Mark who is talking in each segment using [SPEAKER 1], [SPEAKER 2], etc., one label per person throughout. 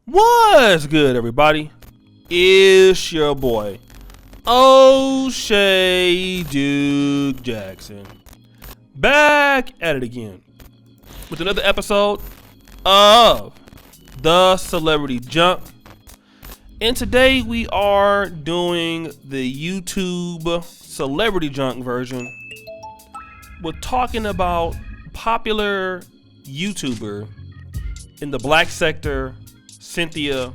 [SPEAKER 1] What's good, everybody? It's your boy, O'Shea Duke Jackson, back at it again with another episode of The Celebrity Junk. And today we are doing the YouTube Celebrity Junk version. We're talking about popular YouTuber in the black sector, Cynthia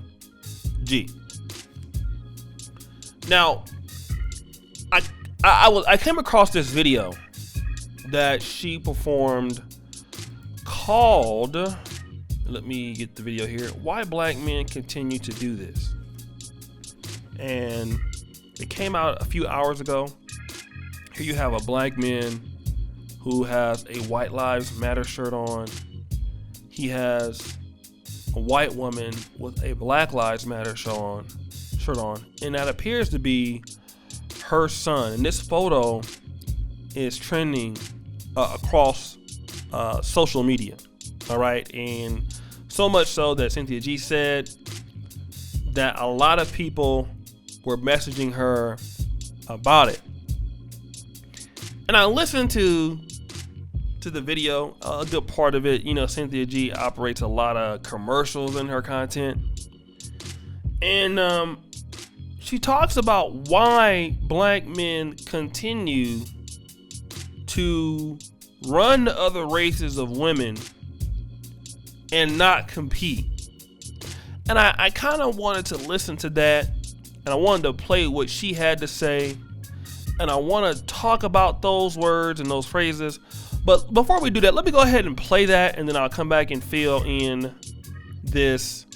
[SPEAKER 1] G. Now, I came across this video that she performed called, let me get the video here, Why Black Men Continue to Do This. And it came out a few hours ago. Here you have a black man who has a White Lives Matter shirt on. He has a white woman with a Black Lives Matter shirt on, and that appears to be her son. And this photo is trending across social media. All right, and so much so that Cynthia G said that a lot of people were messaging her about it. And I listened to the video, a good part of it. You know, Cynthia G operates a lot of commercials in her content, and she talks about why black men continue to run other races of women and not compete. And I kind of wanted to listen to that, and I wanted to play what she had to say, and I want to talk about those words and those phrases. But before we do that, let me go ahead and play that, and then I'll come back and fill in this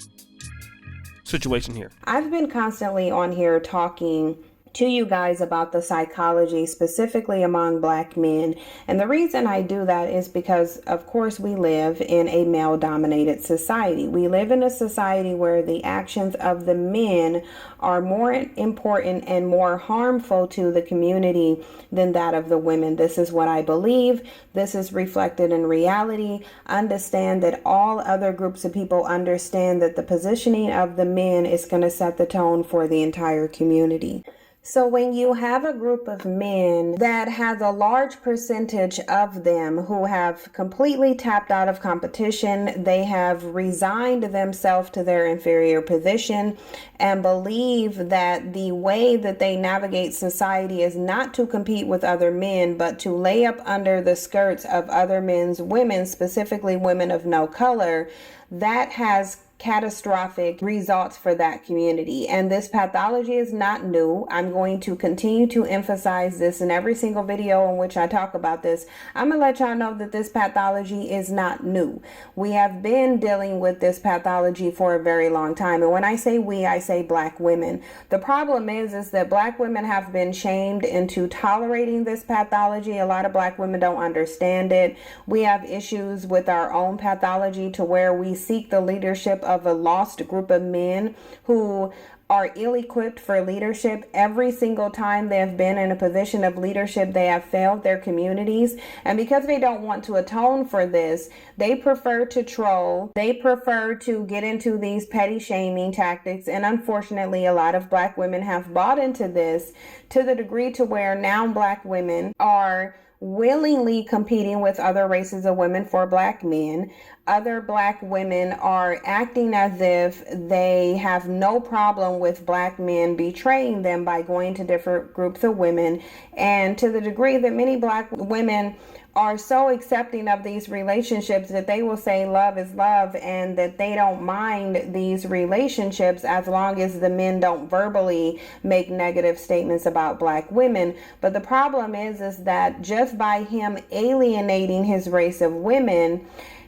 [SPEAKER 1] situation here.
[SPEAKER 2] I've been constantly on here talking to you guys about the psychology specifically among black men. And the reason I do that is because, of course, we live in a male-dominated society. We live in a society where the actions of the men are more important and more harmful to the community than that of the women. This is what I believe. This is reflected in reality. Understand that all other groups of people understand that the positioning of the men is going to set the tone for the entire community. So when you have a group of men that has a large percentage of them who have completely tapped out of competition, they have resigned themselves to their inferior position and believe that the way that they navigate society is not to compete with other men, but to lay up under the skirts of other men's women, specifically women of no color, that has catastrophic results for that community. And this pathology is not new. I'm going to continue to emphasize this in every single video in which I talk about this. I'm gonna let y'all know that this pathology is not new. We have been dealing with this pathology for a very long time. And when I say we, I say black women. The problem is that black women have been shamed into tolerating this pathology. A lot of black women don't understand it. We have issues with our own pathology to where we seek the leadership of a lost group of men who are ill-equipped for leadership. Every single time they have been in a position of leadership, they have failed their communities. And because they don't want to atone for this, they prefer to troll. They prefer to get into these petty shaming tactics. And unfortunately, a lot of black women have bought into this to the degree to where now black women are willingly competing with other races of women for black men. Other black women are acting as if they have no problem with black men betraying them by going to different groups of women. And to the degree that many black women are so accepting of these relationships that they will say love is love, and that they don't mind these relationships as long as the men don't verbally make negative statements about black women. But the problem is that just by him alienating his race of women,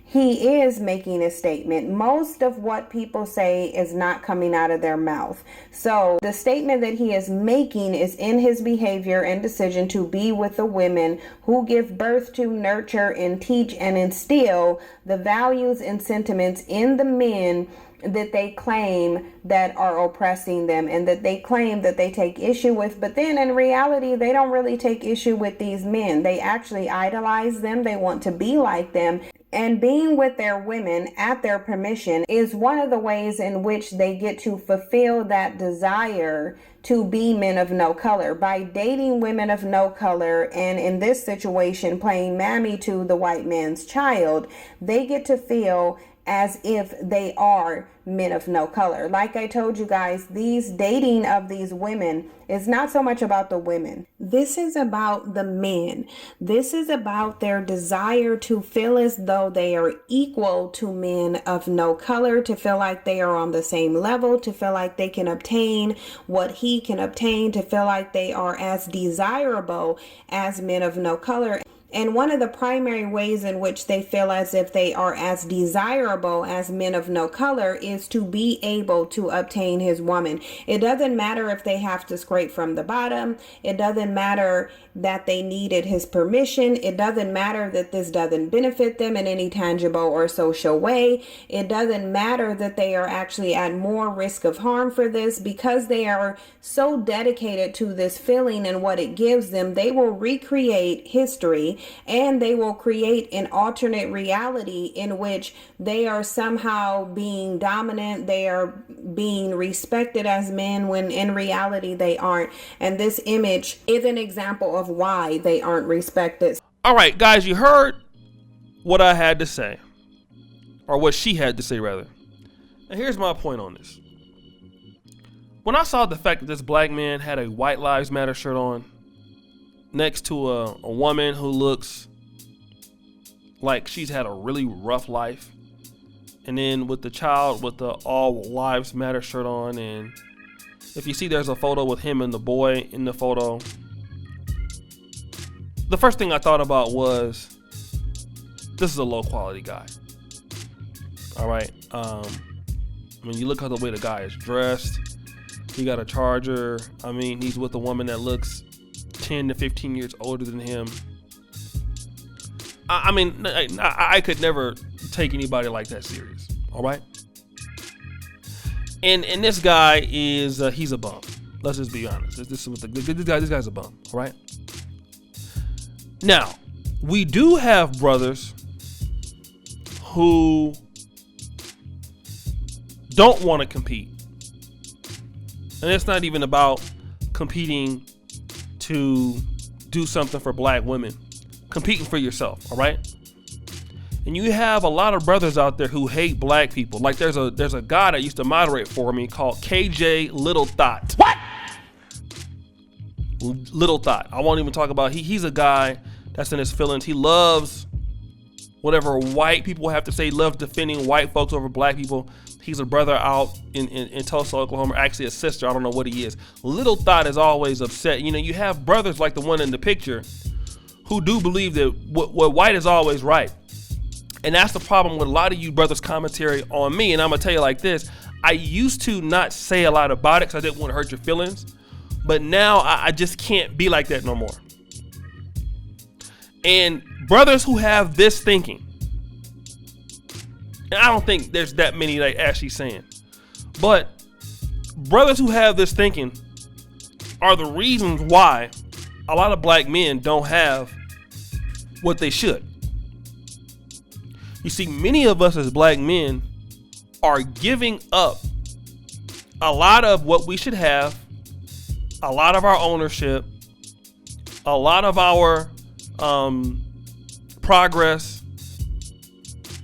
[SPEAKER 2] he is making a statement. Most of what people say is not coming out of their mouth. So the statement that he is making is in his behavior and decision to be with the women who give birth to, nurture, and teach and instill the values and sentiments in the men that they claim that are oppressing them and that they claim that they take issue with. But then in reality, they don't really take issue with these men. They actually idolize them. They want to be like them. And being with their women at their permission is one of the ways in which they get to fulfill that desire to be men of no color, by dating women of no color, and in this situation playing mammy to the white man's child. They get to feel as if they are men of no color. Like I told you guys, these dating of these women is not so much about the women. This is about the men. This is about their desire to feel as though they are equal to men of no color, to feel like they are on the same level, to feel like they can obtain what he can obtain, to feel like they are as desirable as men of no color. And one of the primary ways in which they feel as if they are as desirable as men of no color is to be able to obtain his woman. It doesn't matter if they have to scrape from the bottom. It doesn't matter that they needed his permission. It doesn't matter that this doesn't benefit them in any tangible or social way. It doesn't matter that they are actually at more risk of harm for this, because they are so dedicated to this feeling and what it gives them. They will recreate history, and they will create an alternate reality in which they are somehow being dominant. They are being respected as men when in reality they aren't. And this image is an example of why they aren't respected.
[SPEAKER 1] All right, guys, you heard what I had to say, or what she had to say, rather. And here's my point on this. When I saw the fact that this black man had a White Lives Matter shirt on next to a woman who looks like she's had a really rough life, and then with the child with the All Lives Matter shirt on, and if you see there's a photo with him and the boy in the photo, the first thing I thought about was, this is a low quality guy. All right. When you look at the way the guy is dressed, he got a Charger. I mean, he's with a woman that looks 10 to 15 years older than him. I mean, I could never take anybody like that serious. All right. And this guy is, he's a bum. Let's just be honest. This guy's a bum. All right. Now, we do have brothers who don't want to compete. And it's not even about competing to do something for black women. Competing for yourself, all right? And you have a lot of brothers out there who hate black people. Like there's a guy that used to moderate for me called KJ Little Thought. What? Little Thought. I won't even talk about. He's a guy that's in his feelings. He loves whatever white people have to say. Loves defending white folks over black people. He's a brother out in Tulsa, Oklahoma. Actually, a sister. I don't know what he is. Little Thought is always upset. You know, you have brothers like the one in the picture who do believe that what white is always right. And that's the problem with a lot of you brothers' commentary on me. And I'm going to tell you like this. I used to not say a lot about it because I didn't want to hurt your feelings. But now I just can't be like that no more. And brothers who have this thinking, and I don't think there's that many like Ashley's saying, but brothers who have this thinking are the reasons why a lot of black men don't have what they should. You see, many of us as black men are giving up a lot of what we should have, a lot of our ownership, a lot of our progress,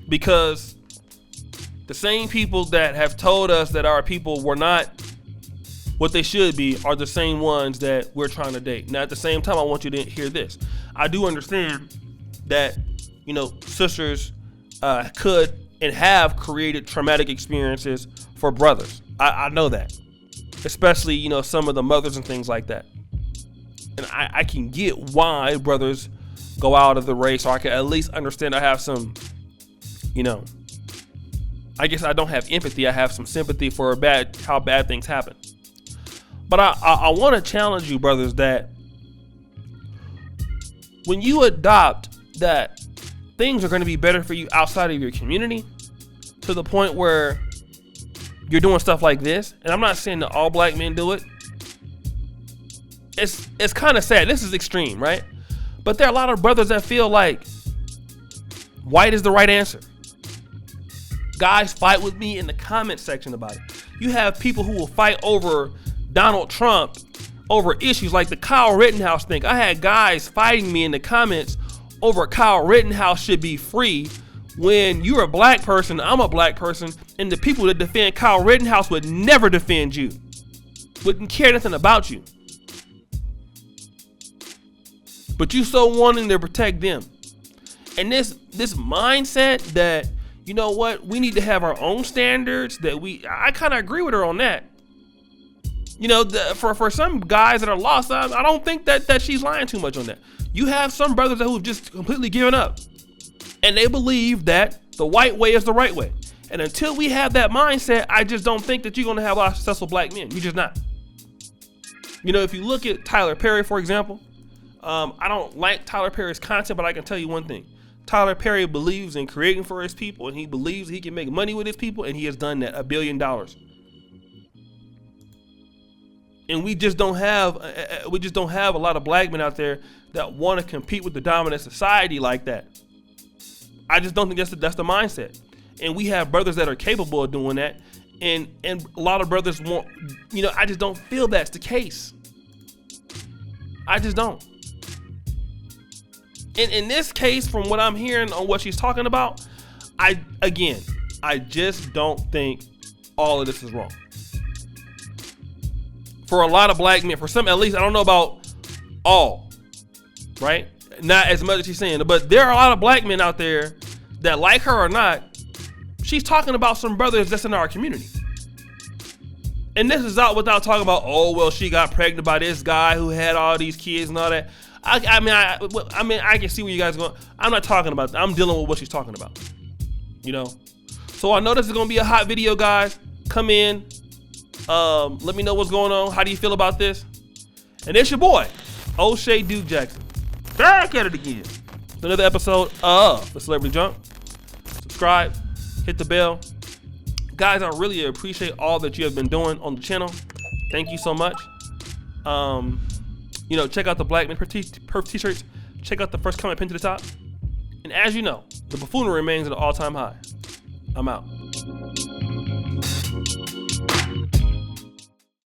[SPEAKER 1] because the same people that have told us that our people were not what they should be are the same ones that we're trying to date. Now, at the same time, I want you to hear this. I do understand that, you know, sisters could and have created traumatic experiences for brothers. I know that, especially, you know, some of the mothers and things like that. And I can get why brothers go out of the race, or I can at least understand. I have some, you know, I guess I don't have empathy. I have some sympathy for how bad things happen. But I want to challenge you, brothers, that when you adopt that things are going to be better for you outside of your community, to the point where you're doing stuff like this, and I'm not saying that all black men do it. It's kind of sad. This is extreme, right? But there are a lot of brothers that feel like white is the right answer. Guys fight with me in the comment section about it. You have people who will fight over Donald Trump over issues like the Kyle Rittenhouse thing. I had guys fighting me in the comments over Kyle Rittenhouse should be free, when you're a black person, I'm a black person, and the people that defend Kyle Rittenhouse would never defend you. Wouldn't care nothing about you. But you so wanting to protect them. And this mindset that, you know what, we need to have our own standards, I kind of agree with her on that. You know, for some guys that are lost, I don't think that she's lying too much on that. You have some brothers who've just completely given up, and they believe that the white way is the right way. And until we have that mindset, I just don't think that you're going to have a lot of successful black men. You're just not. You know, if you look at Tyler Perry, for example, I don't like Tyler Perry's content, but I can tell you one thing. Tyler Perry believes in creating for his people, and he believes he can make money with his people, and he has done that, $1 billion. And we just don't have a lot of black men out there that want to compete with the dominant society like that. I just don't think that's the mindset. And we have brothers that are capable of doing that, and a lot of brothers want, you know, I just don't feel that's the case. I just don't. In this case, from what I'm hearing on what she's talking about, I just don't think all of this is wrong. For a lot of black men, for some at least, I don't know about all, right? Not as much as she's saying, but there are a lot of black men out there that, like her or not, she's talking about some brothers that's in our community. And this is out without talking about, oh, well, she got pregnant by this guy who had all these kids and all that. I mean, I can see where you guys are going. I'm not talking about that. I'm dealing with what she's talking about, you know? So I know this is going to be a hot video, guys. Come in. Let me know what's going on. How do you feel about this? And it's your boy, O'Shea Duke Jackson. Back at it again. It's another episode of The Celebrity Junk. Subscribe. Hit the bell. Guys, I really appreciate all that you have been doing on the channel. Thank you so much. You know, check out the Black Men Perf t-shirts. Check out the first comment pinned to the top. And as you know, the buffoonery remains at an all-time high. I'm out.